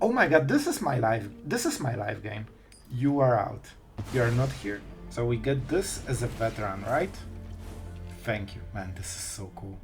Oh my god, this is my live game. You are out. You are not here. So we get this as a veteran, right? Thank you, man, this is so cool.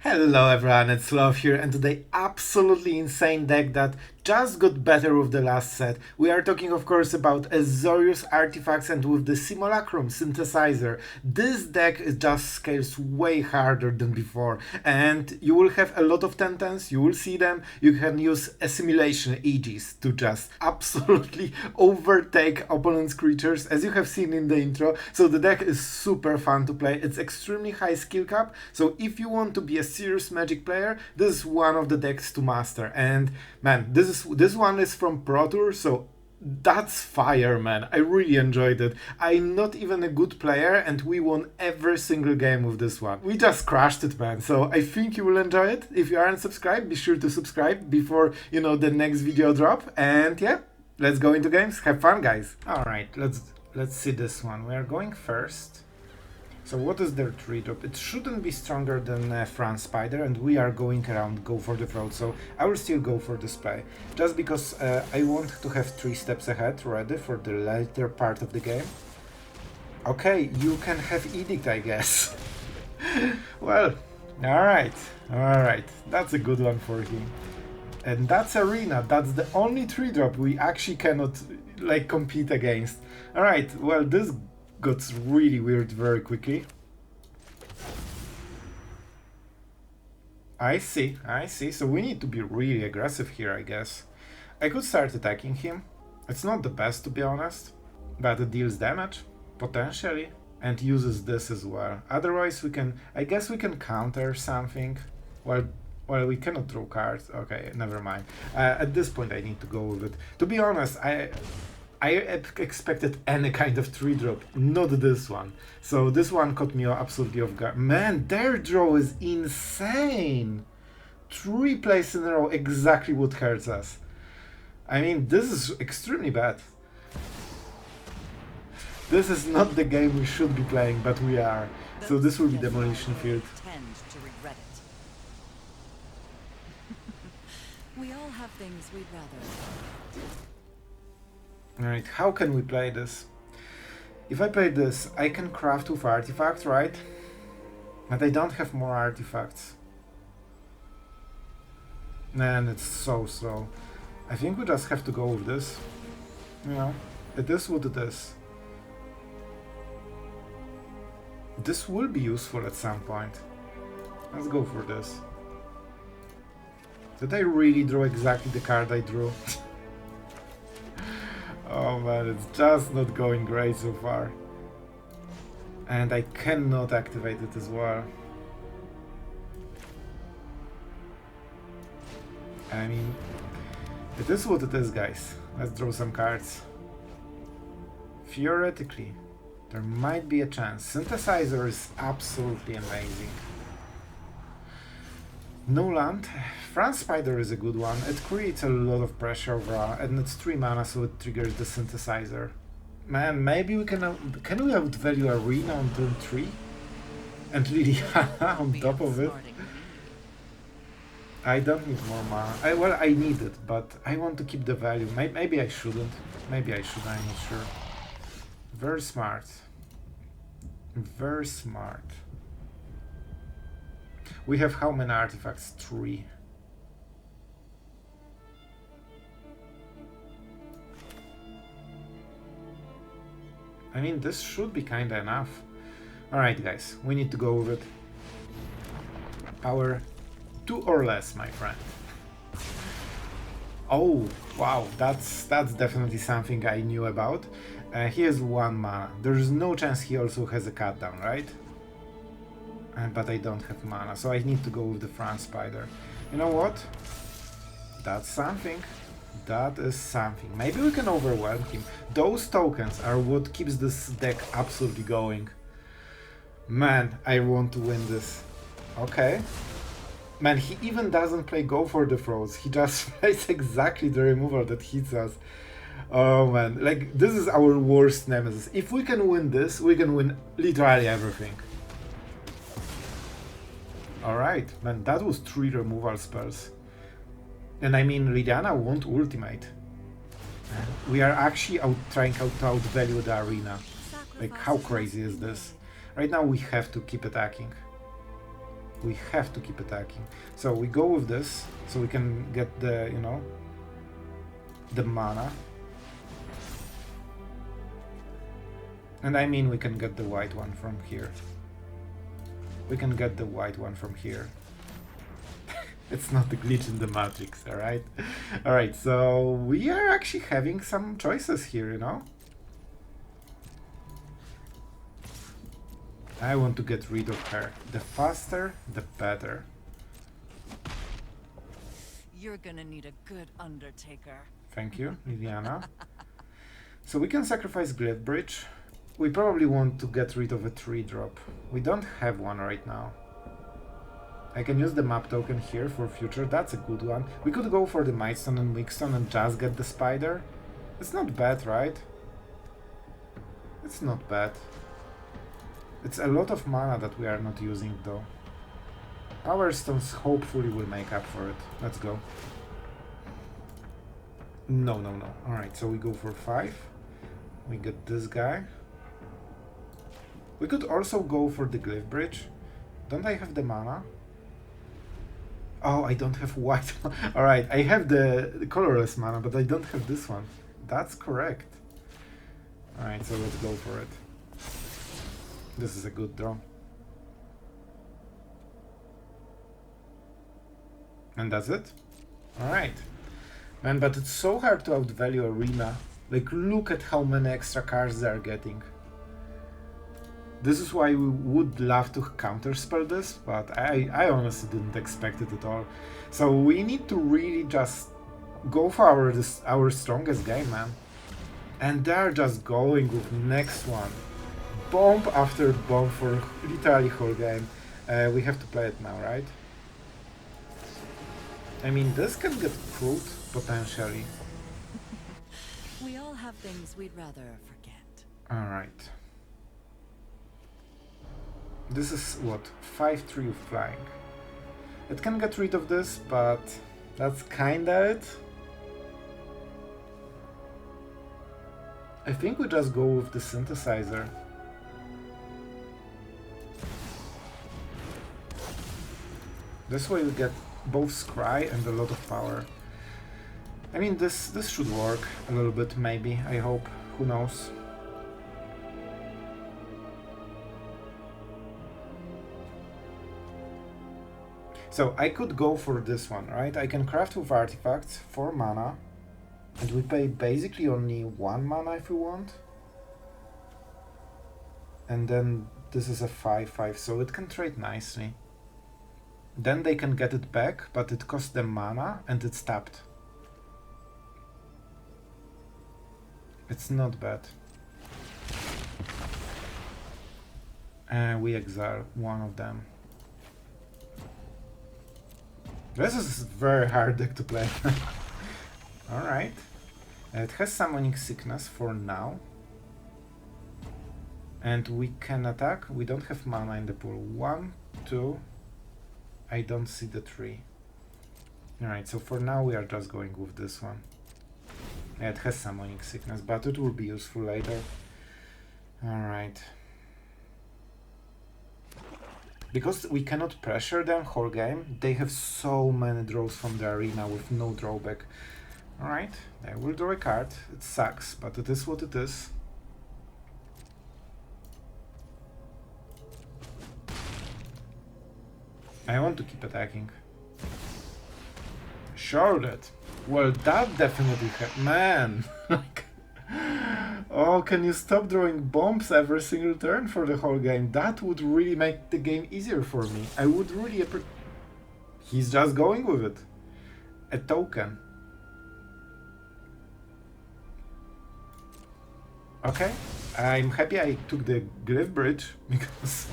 Hello everyone, it's Sloth here, and today absolutely insane deck that just got better with the last set. We are talking of course about Azorius artifacts and with the Simulacrum Synthesizer. This deck just scales way harder than before, and you will have a lot of 10-10s, you will see them. You can use Assimilation Aegis to just absolutely overtake opponent's creatures, as you have seen in the intro. So the deck is super fun to play, it's extremely high skill cap, so if you want to be a serious Magic player, this is one of the decks to master. And man, this one is from Pro Tour, so that's fire, man. I really enjoyed it. I'm not even a good player, and we won every single game with this one. We just crushed it, man. So I think you will enjoy it. If you aren't subscribed, be sure to subscribe before, you know, the next video drop. And yeah, let's go into games. Have fun, guys. All right, let's see this one. We are going first. So what is their 3-drop? It shouldn't be stronger than Thran Spider, and we are going around go for the throat, so I will still go for this play. Just because I want to have 3 steps ahead ready for the later part of the game. Okay, you can have Edict, I guess. Well, alright, that's a good one for him. And that's Arena, that's the only 3-drop we actually cannot like compete against. Alright, well, this got really weird very quickly. I see. So we need to be really aggressive here, I guess. I could start attacking him. It's not the best, to be honest, but it deals damage, potentially, and uses this as well. Otherwise we can, I guess we can counter something. Well, we cannot draw cards. Okay, never mind. At this point I need to go with it. To be honest, I expected any kind of 3-drop, not this one. So this one caught me absolutely off guard. Man, their draw is insane! 3 plays in a row, exactly what hurts us. I mean, this is extremely bad. This is not the game we should be playing, but we are. So this will be Demolition Field. We all have things we'd rather. Alright, how can we play this? If I play this, I can craft with artifacts, right? But I don't have more artifacts. Man, it's so slow. I think we just have to go with this. You know, it is what it is. This will be useful at some point. Let's go for this. Did I really draw exactly the card I drew? Oh man, it's just not going great so far. And I cannot activate it as well. I mean, it is what it is, guys. Let's draw some cards. Theoretically, there might be a chance. Synthesizer is absolutely amazing. No land. Thran Spider is a good one. It creates a lot of pressure overall, and it's 3 mana, so it triggers the Synthesizer. Man, maybe we can we outvalue Arena on turn 3? And Liliana on top of it? I don't need more mana. Well, I need it, but I want to keep the value. Maybe I shouldn't. Maybe I should, I'm not sure. Very smart. Very smart. We have how many artifacts? 3. I mean, this should be kinda enough. Alright guys, we need to go with it. Power 2 or less, my friend. Oh, wow, that's definitely something I knew about. He has 1 mana. There's no chance he also has a cut down, right? But I don't have mana, so I need to go with the Thran Spider. You know what? That's something. That is something. Maybe we can overwhelm him. Those tokens are what keeps this deck absolutely going. Man, I want to win this. Okay. Man, he even doesn't play go for the throws. He just plays exactly the removal that hits us. Oh man, like, this is our worst nemesis. If we can win this, we can win literally everything. Alright, man, that was 3 removal spells. And I mean, Liliana won't ultimate. We are actually trying to outvalue the arena. Like, how crazy is this? Right now we have to keep attacking. We have to keep attacking. So we go with this, so we can get the, you know, the mana. And I mean, we can get the white one from here. We can get the white one from here. It's not a glitch in the matrix, alright? Alright, so we are actually having some choices here, you know? I want to get rid of her. The faster, the better. You're gonna need a good undertaker. Thank you, Liliana. So we can sacrifice Glyphbridge. We probably want to get rid of a 3-drop. We don't have one right now. I can use the map token here for future, that's a good one. We could go for the Mightstone and Weakstone and just get the spider. It's not bad, right? It's not bad. It's a lot of mana that we are not using though. Power Stones hopefully will make up for it. Let's go. No. Alright, so we go for 5. We get this guy. We could also go for the Glyphbridge. Don't I have the mana? Oh, I don't have white. Alright, I have the colorless mana, but I don't have this one. That's correct. Alright, so let's go for it. This is a good draw. And that's it? Alright. Man, but it's so hard to outvalue Arena. Like, look at how many extra cards they are getting. This is why we would love to counterspell this, but I honestly didn't expect it at all. So we need to really just go for our strongest game, man. And they're just going with next one. Bomb after bomb for literally whole game. We have to play it now, right? I mean, this can get pulled, potentially. We all have things we'd rather forget. Alright. This is what? 5-3 with flying. It can get rid of this, but that's kinda it. I think we just go with the synthesizer. This way we get both scry and a lot of power. I mean, this should work a little bit, maybe, I hope. Who knows? So I could go for this one, right? I can craft with artifacts, 4 mana, and we pay basically only 1 mana if we want. And then this is a 5-5, so it can trade nicely. Then they can get it back, but it costs them mana and it's tapped. It's not bad. And we exile one of them. This is very hard deck to play. Alright. It has Summoning Sickness for now. And we can attack. We don't have mana in the pool. 1, 2. I don't see the 3. Alright, so for now we are just going with this one. Yeah, it has Summoning Sickness, but it will be useful later. Alright. Because we cannot pressure them whole game, they have so many draws from the arena with no drawback. Alright, they will draw a card. It sucks, but it is what it is. I want to keep attacking. Charlotte. Well, that definitely man. Oh, can you stop drawing bombs every single turn for the whole game? That would really make the game easier for me. I would really He's just going with it. A token. Okay. I'm happy I took the Glyphbridge because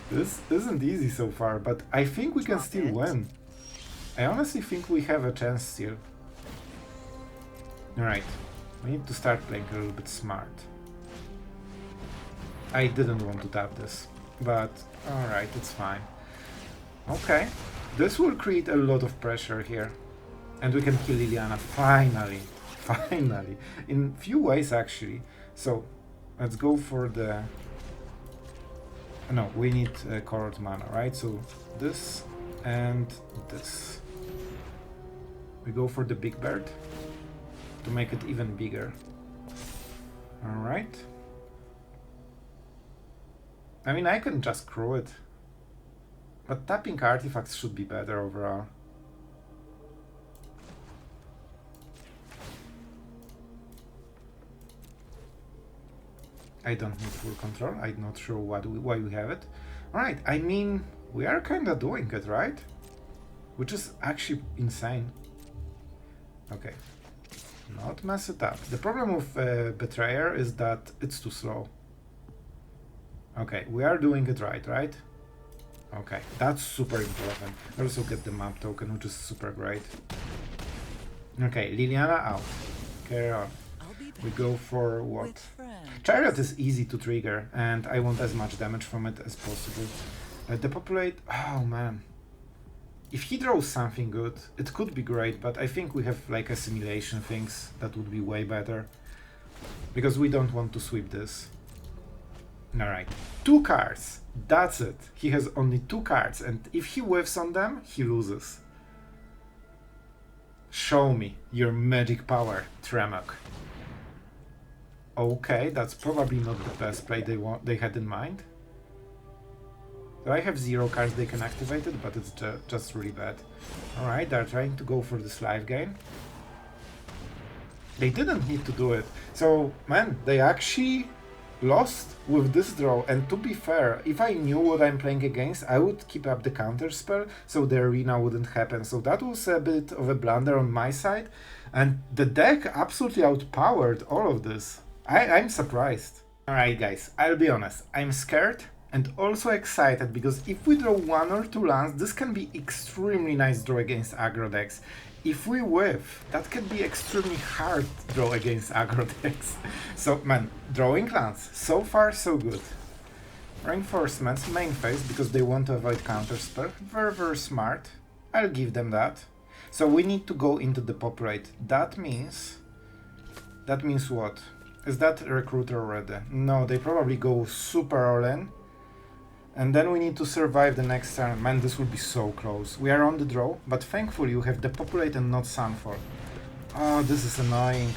this isn't easy so far, but I think we can still win. I honestly think we have a chance still. Alright. We need to start playing a little bit smart. I didn't want to tap this, but alright, it's fine. Okay, this will create a lot of pressure here. And we can kill Liliana, finally. Finally. In few ways, actually. So, let's go for the... No, we need colored mana, right? So, this and this. We go for the big bird to make it even bigger. Alright. I mean, I can just crew it. But tapping artifacts should be better overall. I don't need full control. I'm not sure why we have it. Alright, I mean, we are kinda doing it, right? Which is actually insane. Okay. Not mess it up. The problem with Betrayer is that it's too slow. Okay, we are doing it right? Okay, that's super important. Also get the map token, which is super great. Okay, Liliana out. Carry on. We go for what? Chariot is easy to trigger, and I want as much damage from it as possible. Depopulate, oh man. If he draws something good, it could be great, but I think we have like assimilation things that would be way better. Because we don't want to sweep this. Alright, 2 cards, that's it. He has only 2 cards, and if he whiffs on them, he loses. Show me your magic power, Tremok. Okay, that's probably not the best play they had in mind. So I have 0 cards they can activate it, but it's just really bad. Alright, they're trying to go for this life gain. They didn't need to do it. So, man, they actually lost with this draw. And to be fair, if I knew what I'm playing against, I would keep up the counter spell, so the arena wouldn't happen. So that was a bit of a blunder on my side. And the deck absolutely outpowered all of this. I'm surprised. Alright guys, I'll be honest, I'm scared and also excited because if we draw 1 or 2 lands, this can be extremely nice draw against aggro decks. If we whiff, that can be extremely hard draw against aggro decks. So man, drawing lands, so far so good. Reinforcements, main phase, because they want to avoid counterspell, very smart. I'll give them that. So we need to go into the Depopulate. That means what? Is that recruiter already? No, they probably go super all in. And then we need to survive the next turn. Man, this will be so close. We are on the draw, but thankfully you have Depopulate and not Sunfall. Oh, this is annoying.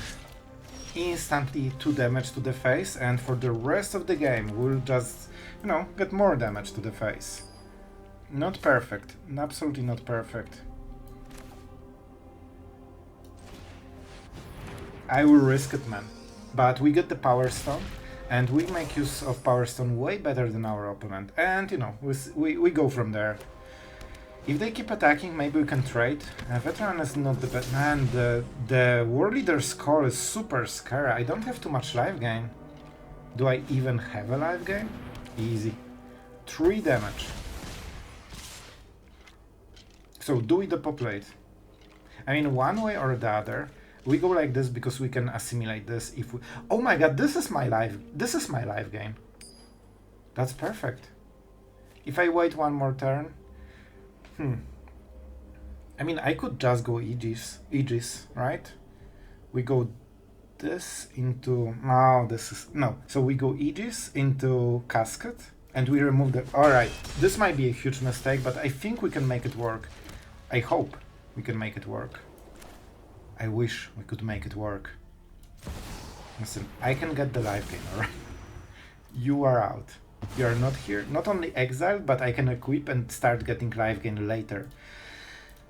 Instantly 2 damage to the face, and for the rest of the game we'll just, you know, get more damage to the face. Not perfect. Absolutely not perfect. I will risk it, man. But we get the Power Stone, and we make use of Power Stone way better than our opponent. And, you know, we go from there. If they keep attacking, maybe we can trade. Veteran is not the best. Man, the War Leader's call is super scary. I don't have too much life gain. Do I even have a life gain? Easy. 3 damage. So, do we depopulate? I mean, one way or the other, we go like this because we can assimilate this if we... Oh my god, this is my life gain. That's perfect. If I wait 1 more turn... I mean, I could just go Aegis, right? We go this into... No, this is... No. So we go Aegis into Casket, and we remove the... Alright, this might be a huge mistake, but I think we can make it work. I hope we can make it work. I wish we could make it work. Listen, I can get the life gain, alright? You are out. You are not here. Not only exiled, but I can equip and start getting life gain later.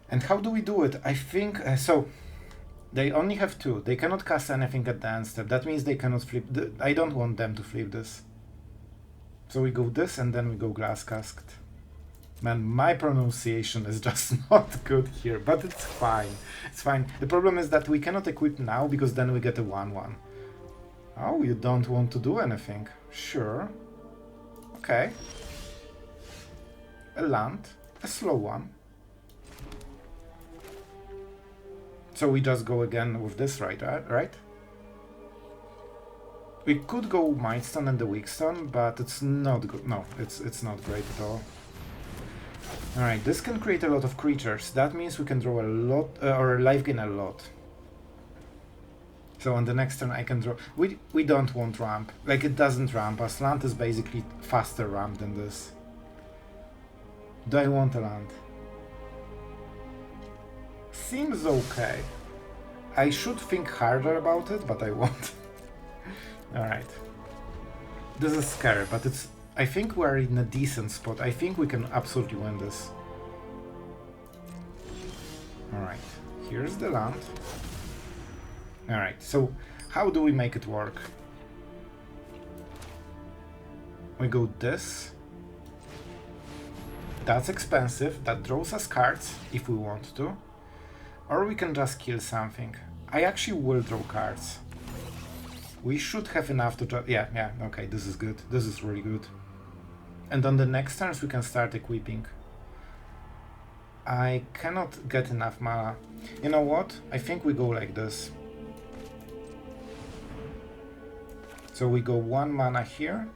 And how do we do it? I think... so, they only have 2. They cannot cast anything at the end step. That means they cannot flip... I don't want them to flip this. So we go this, and then we go Glass Casket. Man, my pronunciation is just not good here, but it's fine. It's fine. The problem is that we cannot equip now, because then we get a 1-1. Oh, you don't want to do anything. Sure. Okay. A land. A slow one. So we just go again with this, right? We could go Mightstone and the Weakstone, but it's not good. No, it's not great at all. Alright, this can create a lot of creatures. That means we can draw a lot, or life gain a lot. So on the next turn I can draw... We don't want ramp. Like, it doesn't ramp us. Land is basically faster ramp than this. Do I want a land? Seems okay. I should think harder about it, but I won't. Alright. This is scary, but it's... I think we're in a decent spot. I think we can absolutely win this. Alright. Here's the land. Alright, so how do we make it work? We go this. That's expensive. That draws us cards if we want to. Or we can just kill something. I actually will draw cards. We should have enough to... Yeah, okay, this is good. This is really good. And on the next turns we can start equipping. I cannot get enough mana. You know what? I think we go like this. So we go 1 mana here,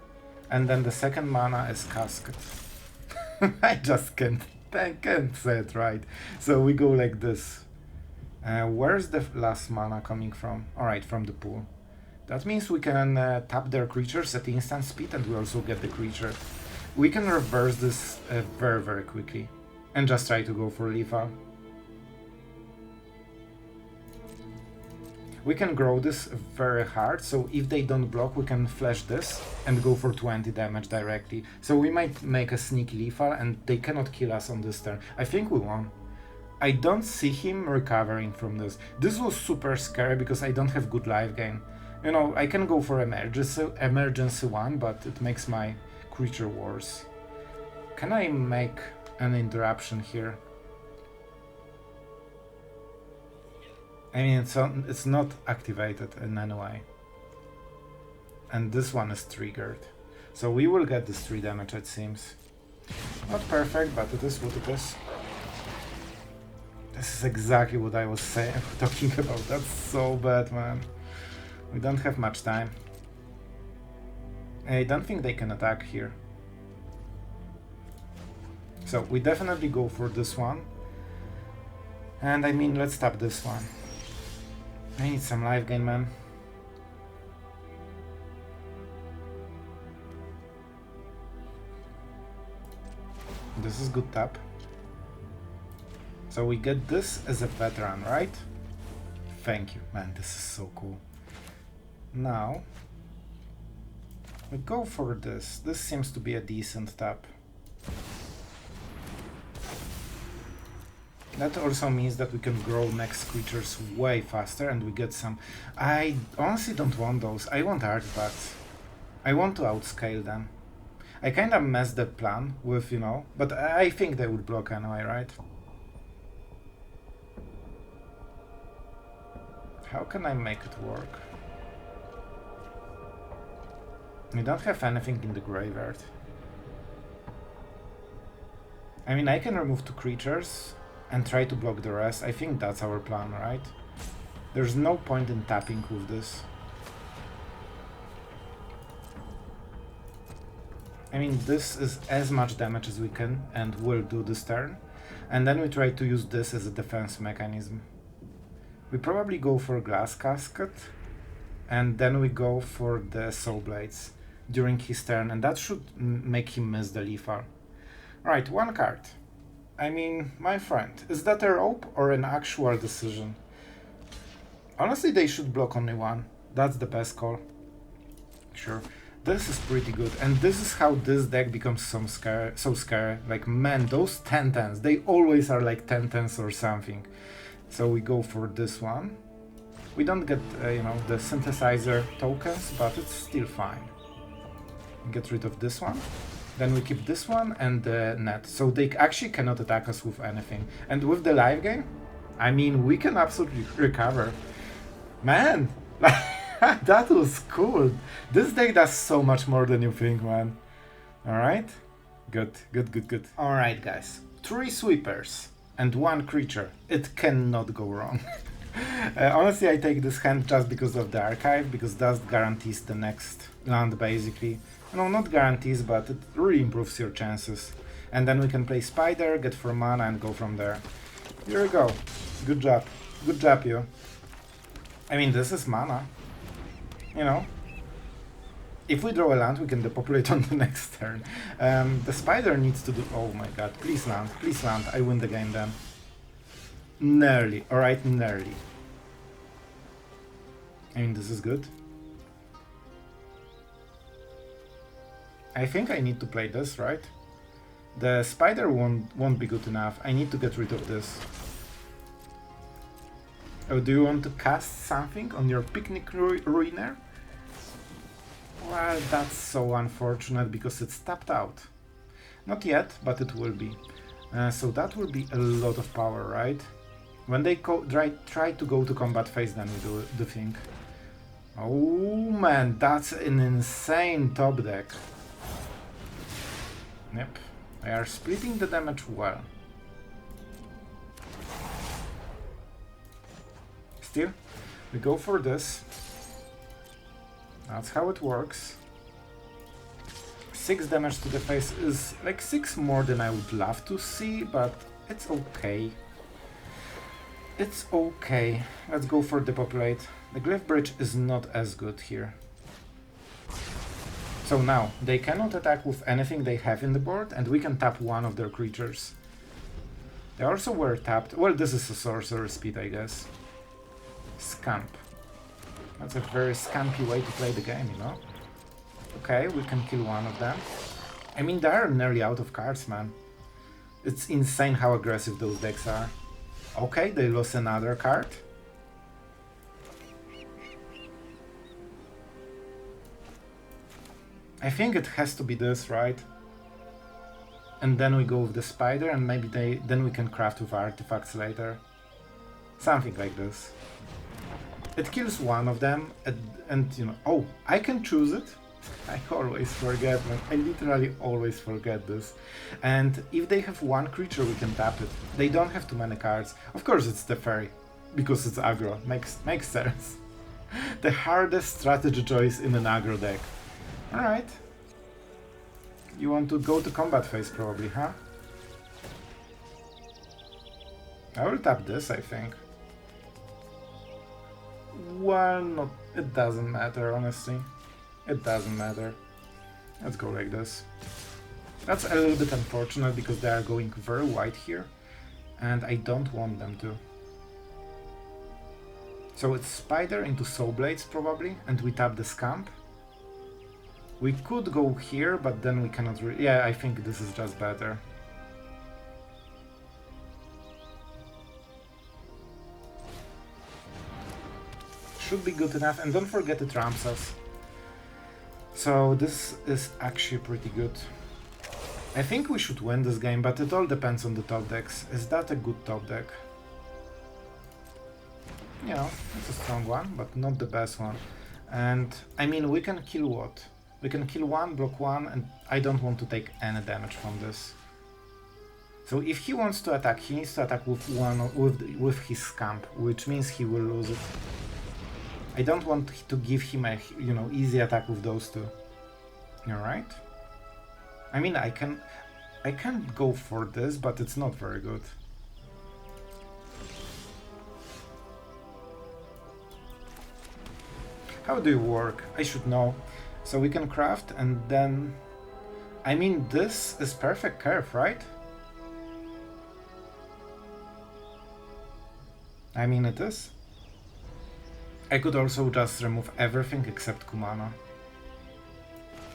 and then the second mana is Casket. I just can't say it right. So we go like this. Where's the last mana coming from? Alright, from the pool. That means we can tap their creatures at instant speed, and we also get the creature. We can reverse this very, very quickly. And just try to go for lethal. We can grow this very hard, so if they don't block, we can flash this and go for 20 damage directly. So we might make a sneaky lethal, and they cannot kill us on this turn. I think we won. I don't see him recovering from this. This was super scary because I don't have good life gain. You know, I can go for emergency one, but it makes my creature worse. Can I make an interruption here? I mean, it's not activated in any way. And this one is triggered. So we will get this 3 damage, it seems. Not perfect, but it is what it is. This is exactly what I was talking about. That's so bad, man. We don't have much time. I don't think they can attack here. So we definitely go for this one. And I mean, let's tap this one. I need some life gain, man. This is good tap. So we get this as a veteran, right? Thank you, man, this is so cool. Now, we go for this. This seems to be a decent tap. That also means that we can grow next creatures way faster and we get some... I honestly don't want those. I want artifacts. I want to outscale them. I kinda messed that plan with, you know, but I think they would block anyway, right? How can I make it work? We don't have anything in the graveyard. I mean, I can remove 2 creatures and try to block the rest. I think that's our plan, right? There's no point in tapping with this. I mean, this is as much damage as we can and will do this turn. And then we try to use this as a defense mechanism. We probably go for Glass Casket, and then we go for the Sawblades during his turn, and that should make him miss the lethal. Right, 1 card. I mean, my friend, is that a rope or an actual decision? Honestly, they should block only 1. That's the best call. Sure. This is pretty good, and this is how this deck becomes so scary. Like, man, those 10-10s, they always are like 10-10s or something. So we go for this one. We don't get, you know, the synthesizer tokens, but it's still fine. Get rid of this one. Then we keep this one and the net. So they actually cannot attack us with anything. And with the live game, I mean, we can absolutely recover. Man, that was cool. This deck does so much more than you think, man. Alright? Good. Alright, guys. 3 sweepers and 1 creature. It cannot go wrong. Honestly, I take this hand just because of the archive, because that guarantees the next land, basically. No, not guarantees, but it really improves your chances. And then we can play Spider, get 4 mana and go from there. Here we go. Good job. Good job, you. I mean, this is mana. You know. If we draw a land, we can depopulate on the next turn. The Spider needs to do... Oh my god, please land. Please land. I win the game then. Nearly. Alright, nearly. I mean, this is good. I think I need to play this, right? The Spider won't be good enough. I need to get rid of this. Oh, do you want to cast something on your Picnic Ruiner? Well, that's so unfortunate because it's tapped out. Not yet, but it will be. So that will be a lot of power, right? When they try to go to combat phase, then we do the thing. Oh man, that's an insane top deck. Yep, they are splitting the damage well. Still, we go for this. That's how it works. 6 damage to the face is like 6 more than I would love to see, but it's okay. It's okay. Let's go for Depopulate. The Glyphbridge is not as good here. So now, they cannot attack with anything they have in the board, and we can tap one of their creatures. They also were tapped... Well, this is a sorcerer speed, I guess. Scamp. That's a very scampy way to play the game, you know? Okay, we can kill one of them. I mean, they are nearly out of cards, man. It's insane how aggressive those decks are. Okay, they lost another card. I think it has to be this, right? And then we go with the Spider, and maybe then we can craft with artifacts later. Something like this. It kills one of them, and you know... Oh, I can choose it? I always forget, man. I literally always forget this. And if they have one creature, we can tap it. They don't have too many cards. Of course it's the fairy, because it's aggro. Makes sense. The hardest strategy choice in an aggro deck. Alright. You want to go to combat phase probably, huh? I will tap this, I think. Well, not... It doesn't matter, honestly. It doesn't matter. Let's go like this. That's a little bit unfortunate because they are going very wide here, and I don't want them to. So it's Spider into Sawblades probably, and we tap the Scamp. We could go here, but then we cannot really... Yeah, I think this is just better. Should be good enough, and don't forget it ramps us. So this is actually pretty good. I think we should win this game, but it all depends on the top decks. Is that a good top deck? You know, it's a strong one, but not the best one. And I mean, we can kill what? We can kill one, block one, and I don't want to take any damage from this. So if he wants to attack, he needs to attack with his Scamp, which means he will lose it. I don't want to give him a, you know, easy attack with those two. Alright? I mean, I can go for this, but it's not very good. How do you work? I should know. So we can craft and then... I mean, this is perfect curve, right? I mean, it is. I could also just remove everything except Kumana.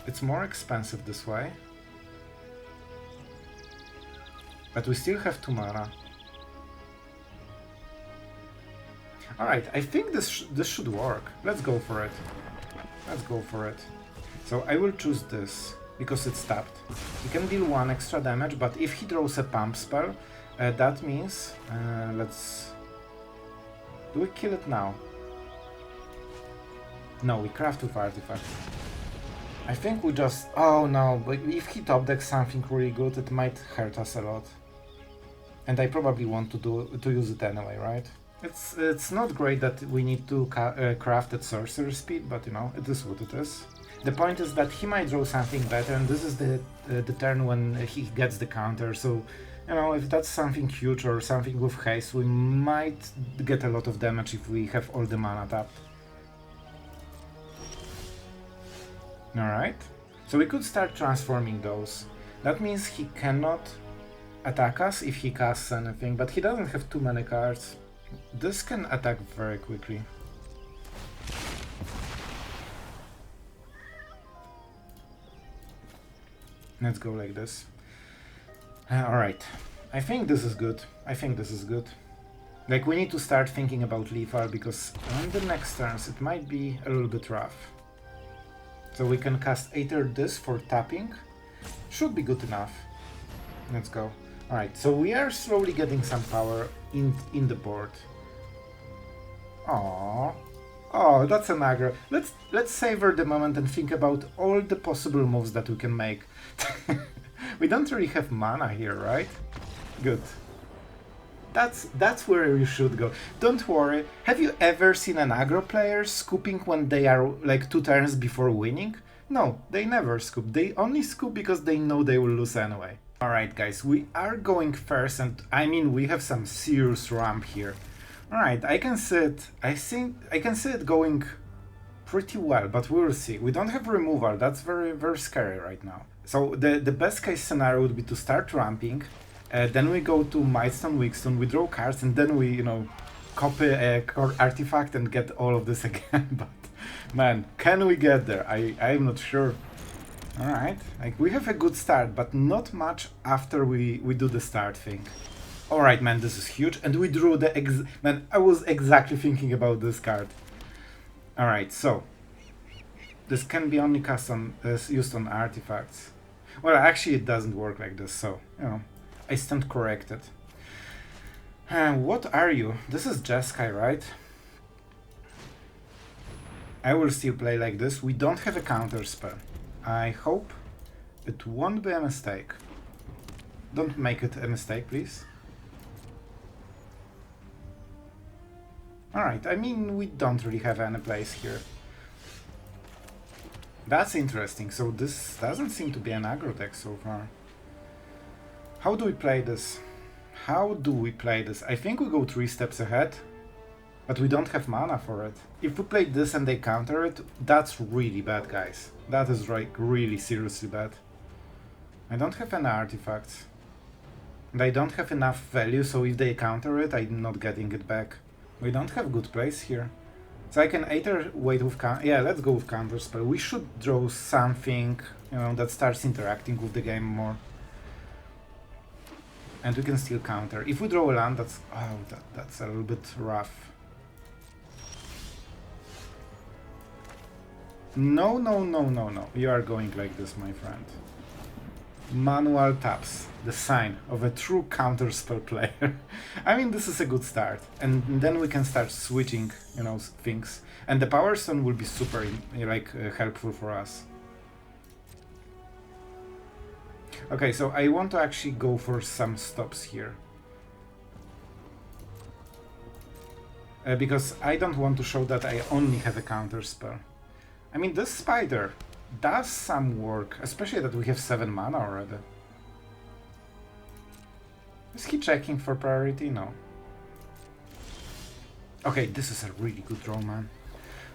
It's more expensive this way. But we still have 2 mana. Alright, I think this should work. Let's go for it. Let's go for it. So I will choose this, because it's tapped. He can deal 1 extra damage, but if he draws a pump spell, that means... let's... Do we kill it now? No, we craft with artifacts. I think we just... Oh no, but if he top decks something really good, it might hurt us a lot. And I probably want to use it anyway, right? It's not great that we need to craft at sorcerer speed, but you know, it is what it is. The point is that he might draw something better, and this is the turn when he gets the counter, so you know, if that's something huge or something with haste, we might get a lot of damage if we have all the mana tapped. Alright, so we could start transforming those. That means he cannot attack us if he casts anything, but he doesn't have too many cards. This can attack very quickly. Let's go like this. Alright, I think this is good. I think this is good. Like, we need to start thinking about lethal, because on the next turns it might be a little bit rough. So we can cast either this for tapping. Should be good enough. Let's go. Alright, so we are slowly getting some power in the board. Aww. Oh, that's an aggro. Let's savor the moment and think about all the possible moves that we can make. We don't really have mana here, right? Good. That's where you should go. Don't worry. Have you ever seen an aggro player scooping when they are like 2 turns before winning? No, they never scoop. They only scoop because they know they will lose anyway. Alright guys, we are going first, and I mean we have some serious ramp here. Alright, I can see it. I think I can see it going pretty well, but we'll see. We don't have removal. That's very scary right now. So the best case scenario would be to start ramping, then we go to Mightstone and Weakstone, we draw cards, and then we, you know, copy a core artifact and get all of this again. But man, can we get there? I'm not sure. Alright, like we have a good start, but not much after we do the start thing. Alright man, this is huge, and we drew the man, I was exactly thinking about this card. Alright, so this can be only cast on used on artifacts. Well, actually it doesn't work like this, so, you know, I stand corrected. What are you? This is Jeskai, right? I will still play like this. We don't have a counter spell. I hope it won't be a mistake. Don't make it a mistake, please. Alright, I mean, we don't really have any place here. That's interesting, so this doesn't seem to be an aggro deck so far. How do we play this? How do we play this? I think we go 3 steps ahead, but we don't have mana for it. If we play this and they counter it, that's really bad, guys. That is like really seriously bad. I don't have any artifacts. And I don't have enough value, so if they counter it, I'm not getting it back. We don't have good plays here. So I can either wait with yeah, let's go with counterspell. We should draw something, you know, that starts interacting with the game more. And we can still counter. If we draw a land, that's that's a little bit rough. No, no, no, no, no. You are going like this, my friend. Manual taps, the sign of a true counterspell player. I mean, this is a good start, and then we can start switching, you know, things, and the Power Stone will be super, helpful for us. Okay, so I want to actually go for some stops here, because I don't want to show that I only have a counterspell. I mean, this spider does some work, especially that we have 7 mana already. Is he checking for priority? No. Okay, this is a really good draw, man.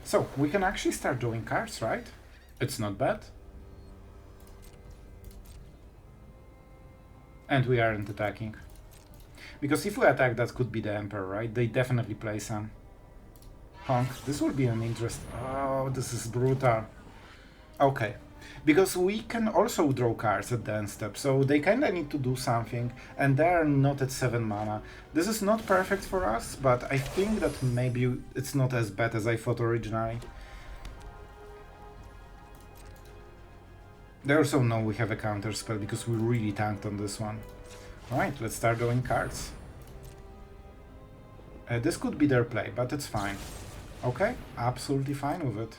So, we can actually start drawing cards, right? It's not bad. And we aren't attacking. Because if we attack, that could be the Emperor, right? They definitely play some. Honk. This will be an interest. Oh, this is brutal. Okay, because we can also draw cards at the end step, so they kinda need to do something, and they are not at 7 mana. This is not perfect for us, but I think that maybe it's not as bad as I thought originally. They also know we have a counter spell because we really tanked on this one. Alright, let's start drawing cards. This could be their play, but it's fine. Okay, absolutely fine with it.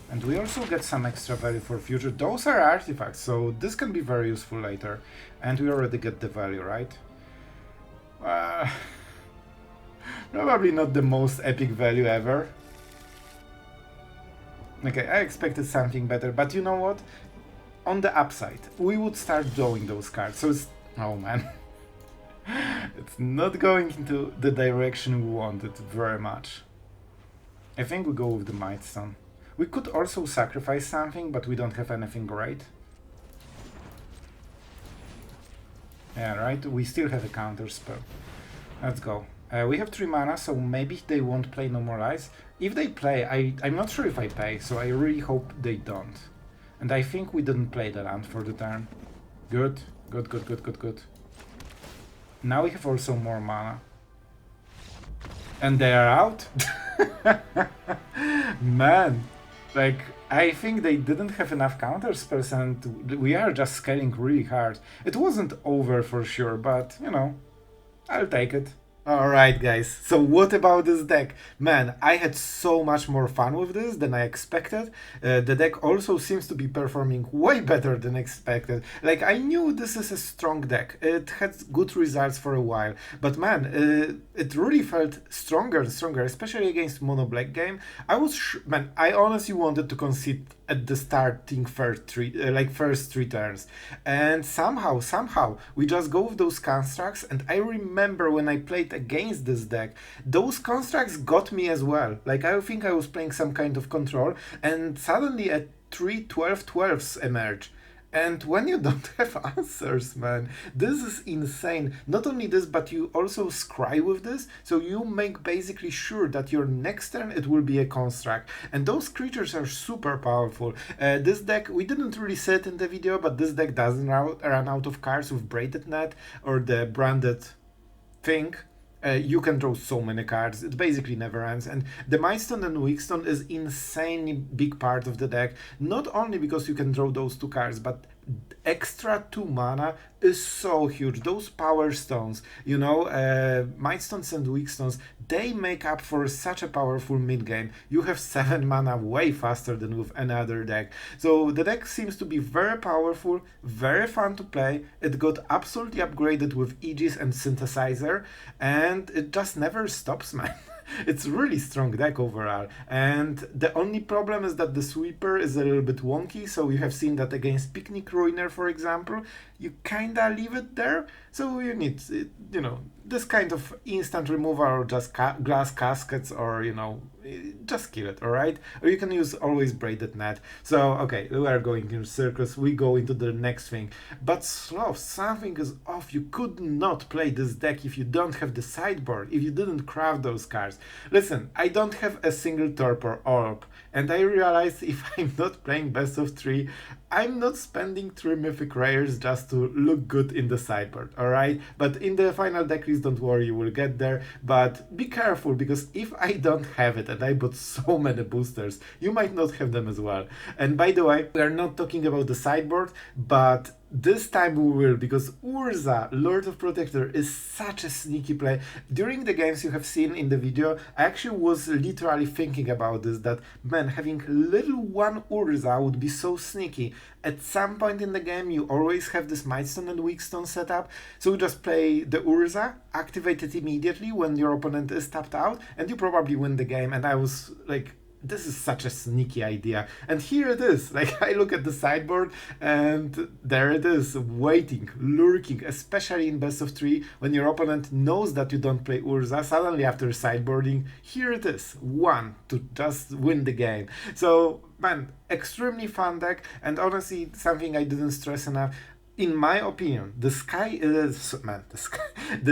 And we also get some extra value for future. Those are artifacts, so this can be very useful later. And we already get the value, right? Probably not the most epic value ever. Okay, I expected something better, but you know what? On the upside, we would start drawing those cards, so it's... oh man. It's not going into the direction we wanted very much. I think we go with the Mightstone. We could also sacrifice something, but we don't have anything great. Yeah, right? We still have a counter spell. Let's go. We have 3 mana, so maybe they won't play No More Ice. If they play, I'm not sure if I pay, so I really hope they don't. And I think we didn't play the land for the turn. Good. Good, good, good, good, good. Now we have also more mana. And they are out? Man, like, I think they didn't have enough counter spells and we are just scaling really hard. It wasn't over for sure, but, you know, I'll take it. Alright guys, so what about this deck? Man, I had so much more fun with this than I expected. The deck also seems to be performing way better than expected. Like, I knew this is a strong deck. It had good results for a while. But man, it really felt stronger and stronger, especially against mono black game. Man, I honestly wanted to concede at the starting first 3 turns. And somehow, we just go with those constructs, and I remember when I played against this deck, those constructs got me as well. Like, I think I was playing some kind of control, and suddenly at 3 12/12s emerge. And when you don't have answers, man, this is insane. Not only this, but you also scry with this, so you make basically sure that your next turn it will be a construct. And those creatures are super powerful. This deck, we didn't really say it in the video, but this deck doesn't run out of cards with Braided Net or the branded thing. You can draw so many cards, it basically never ends, and the Mightstone and Weakstone is insanely big part of the deck, not only because you can draw those 2 cards, but extra 2 mana is so huge. Those power stones, you know, Mightstones and Weakstones, they make up for such a powerful mid game. You have 7 mana way faster than with any other deck. So the deck seems to be very powerful, very fun to play. It got absolutely upgraded with Aegis and Synthesizer, and it just never stops, man. It's really strong deck overall, and the only problem is that the sweeper is a little bit wonky, so you have seen that against Picnic Ruiner, for example, you kinda leave it there, so you need, you know, this kind of instant removal or just glass caskets, or, you know, just kill it, alright? Or you can use always Braided Net. So, okay, we are going in circles, we go into the next thing. But Sloth, something is off. You could not play this deck if you don't have the sideboard, if you didn't craft those cards. Listen, I don't have a single Torpor Orb, and I realize if I'm not playing best of 3, I'm not spending 3 mythic rares just to look good in the sideboard, alright? But in the final deck list, don't worry, you will get there. But be careful, because if I don't have it and I bought so many boosters, you might not have them as well. And by the way, we are not talking about the sideboard, but this time we will, because Urza, Lord of Protector, is such a sneaky play. During the games you have seen in the video, I actually was literally thinking about this, that, man, having little one Urza would be so sneaky. At some point in the game, you always have this Mightstone and Weakstone setup, so you just play the Urza, activate it immediately when your opponent is tapped out, and you probably win the game. And I was like, this is such a sneaky idea. And here it is. Like, I look at the sideboard and there it is, waiting, lurking, especially in best of 3, when your opponent knows that you don't play Urza. Suddenly after sideboarding, here it is, 1 to just win the game. So, man, extremely fun deck, and honestly, something I didn't stress enough. In my opinion, the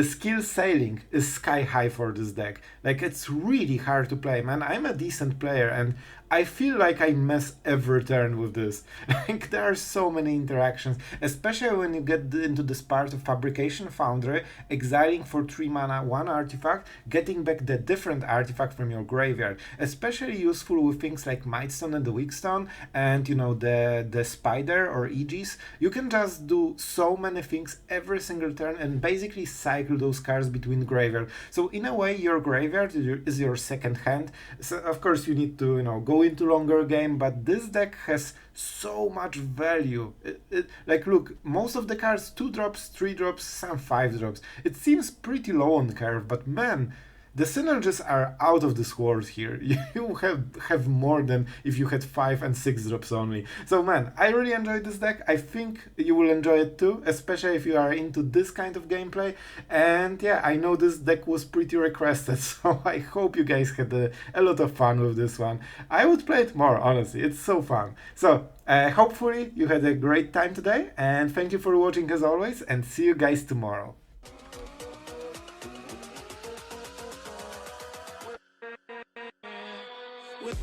skill ceiling is sky high for this deck. Like, it's really hard to play, man. I'm a decent player, and I feel like I mess every turn with this. Like, there are so many interactions, especially when you get into this part of Fabrication Foundry, exiling for 3 mana 1 artifact, getting back the different artifact from your graveyard. Especially useful with things like Mightstone and the Weakstone, and, you know, the Spider or Aegis. You can just do so many things every single turn and basically cycle those cards between graveyard. So in a way, your graveyard is your second hand. So of course you need to, you know, go into longer game, but this deck has so much value. Like, look, most of the cards 2 drops, 3 drops, some 5 drops. It seems pretty low on the curve, but man, The synergies are out of this world here. You have more than if you had 5 and 6 drops only. So man, I really enjoyed this deck. I think you will enjoy it too, especially if you are into this kind of gameplay. And yeah, I know this deck was pretty requested, so I hope you guys had a lot of fun with this one. I would play it more, honestly. It's so fun. So hopefully you had a great time today, and thank you for watching as always, and see you guys tomorrow. with